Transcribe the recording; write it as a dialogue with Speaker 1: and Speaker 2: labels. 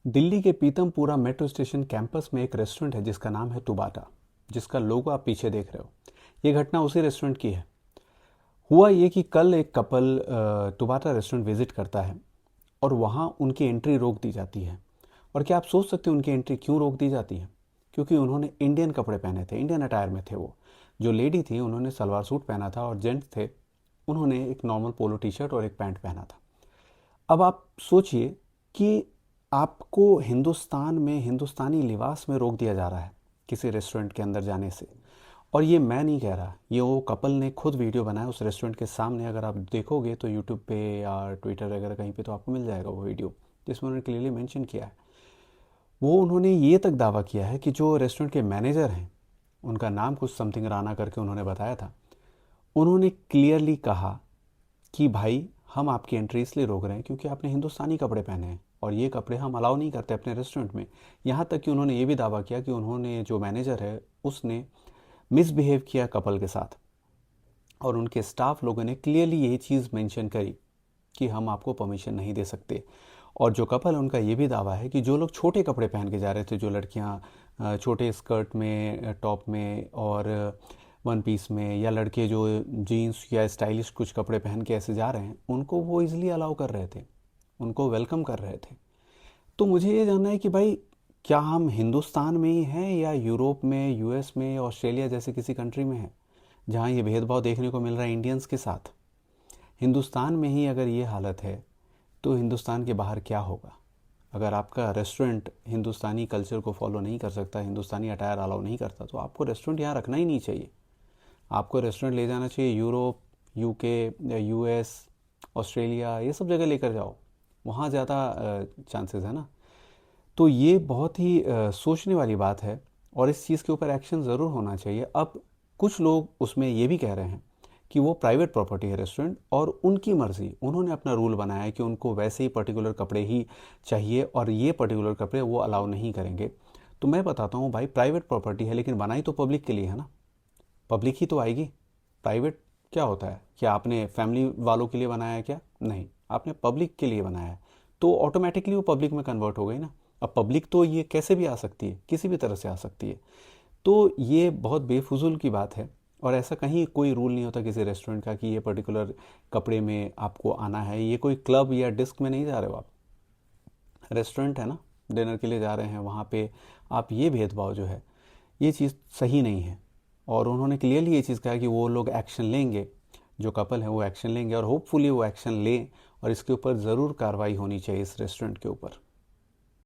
Speaker 1: दिल्ली के Pitampura metro station campus में एक रेस्टोरेंट है जिसका नाम है तुबाटा, जिसका लोगो आप पीछे देख रहे हो। ये घटना उसी रेस्टोरेंट की है। हुआ ये कि कल एक कपल तुबाटा रेस्टोरेंट विजिट करता है और वहाँ उनकी एंट्री रोक दी जाती है। और क्या आप सोच सकते हो उनकी एंट्री क्यों रोक दी जाती है? क्योंकि उन्होंने इंडियन कपड़े पहने थे, इंडियन अटायर में थे। वो जो लेडी थी उन्होंने सलवार सूट पहना था और जेंट्स थे उन्होंने एक नॉर्मल पोलो टी शर्ट और एक पैंट पहना था। अब आप सोचिए कि आपको हिंदुस्तान में हिंदुस्तानी लिबास में रोक दिया जा रहा है किसी रेस्टोरेंट के अंदर जाने से। और ये मैं नहीं कह रहा, ये वो कपल ने खुद वीडियो बनाया उस रेस्टोरेंट के सामने। अगर आप देखोगे तो यूट्यूब पे या ट्विटर वगैरह कहीं पे तो आपको मिल जाएगा वो वीडियो, जिसमें उन्होंने क्लियरली मेंशन किया है। वो उन्होंने ये तक दावा किया है कि जो रेस्टोरेंट के मैनेजर हैं, उनका नाम कुछ समथिंग राना करके उन्होंने बताया था, उन्होंने क्लियरली कहा कि भाई हम आपकी एंट्री इसलिए रोक रहे हैं क्योंकि आपने हिंदुस्तानी कपड़े पहने हैं और ये कपड़े हम अलाउ नहीं करते अपने रेस्टोरेंट में। यहाँ तक कि उन्होंने ये भी दावा किया कि उन्होंने, जो मैनेजर है, उसने मिसबिहेव किया कपल के साथ और उनके स्टाफ लोगों ने क्लियरली यही चीज़ मेंशन करी कि हम आपको परमिशन नहीं दे सकते। और जो कपल है उनका ये भी दावा है कि जो लोग छोटे कपड़े पहन के जा रहे थे, जो लड़कियां छोटे स्कर्ट में, टॉप में और वन पीस में, या लड़के जो जीन्स या स्टाइलिश कुछ कपड़े पहन के ऐसे जा रहे हैं, उनको वो इजीली अलाउ कर रहे थे, उनको वेलकम कर रहे थे। तो मुझे ये जानना है कि भाई क्या हम हिंदुस्तान में ही हैं या यूरोप में, यूएस में, ऑस्ट्रेलिया जैसे किसी कंट्री में हैं जहाँ ये भेदभाव देखने को मिल रहा है इंडियंस के साथ? हिंदुस्तान में ही अगर ये हालत है तो हिंदुस्तान के बाहर क्या होगा? अगर आपका रेस्टोरेंट हिंदुस्तानी कल्चर को फॉलो नहीं कर सकता, हिंदुस्तानी अटायर अलाउ नहीं करता, तो आपको रेस्टोरेंट यहाँ रखना ही नहीं चाहिए। आपको रेस्टोरेंट ले जाना चाहिए यूरोप, यूके या यूएस, ऑस्ट्रेलिया, ये सब जगह लेकर जाओ, वहाँ ज़्यादा चांसेस है ना। तो ये बहुत ही सोचने वाली बात है और इस चीज़ के ऊपर एक्शन ज़रूर होना चाहिए। अब कुछ लोग उसमें ये भी कह रहे हैं कि वो प्राइवेट प्रॉपर्टी है रेस्टोरेंट और उनकी मर्ज़ी, उन्होंने अपना रूल बनाया है कि उनको वैसे ही पर्टिकुलर कपड़े ही चाहिए और ये पर्टिकुलर कपड़े वो अलाउ नहीं करेंगे। तो मैं बताता हूँ भाई, प्राइवेट प्रॉपर्टी है लेकिन बनाई तो पब्लिक के लिए है ना, पब्लिक ही तो आएगी। प्राइवेट क्या होता है? क्या आपने फैमिली वालों के लिए बनाया है क्या? नहीं, आपने पब्लिक के लिए बनाया है, तो ऑटोमेटिकली वो पब्लिक में कन्वर्ट हो गई ना। अब पब्लिक तो ये कैसे भी आ सकती है, किसी भी तरह से आ सकती है। तो ये बहुत बेफजूल की बात है और ऐसा कहीं कोई रूल नहीं होता किसी रेस्टोरेंट का कि ये पर्टिकुलर कपड़े में आपको आना है। ये कोई क्लब या डिस्क में नहीं जा रहे हो आप, रेस्टोरेंट है ना, डिनर के लिए जा रहे हैं, वहाँ पे आप ये भेदभाव जो है, ये चीज़ सही नहीं है। और उन्होंने क्लियरली ये चीज़ कहा कि वो लोग एक्शन लेंगे, जो कपल है वो एक्शन लेंगे और होपफुली वो एक्शन लें और इसके ऊपर ज़रूर कार्रवाई होनी चाहिए इस रेस्टोरेंट के ऊपर।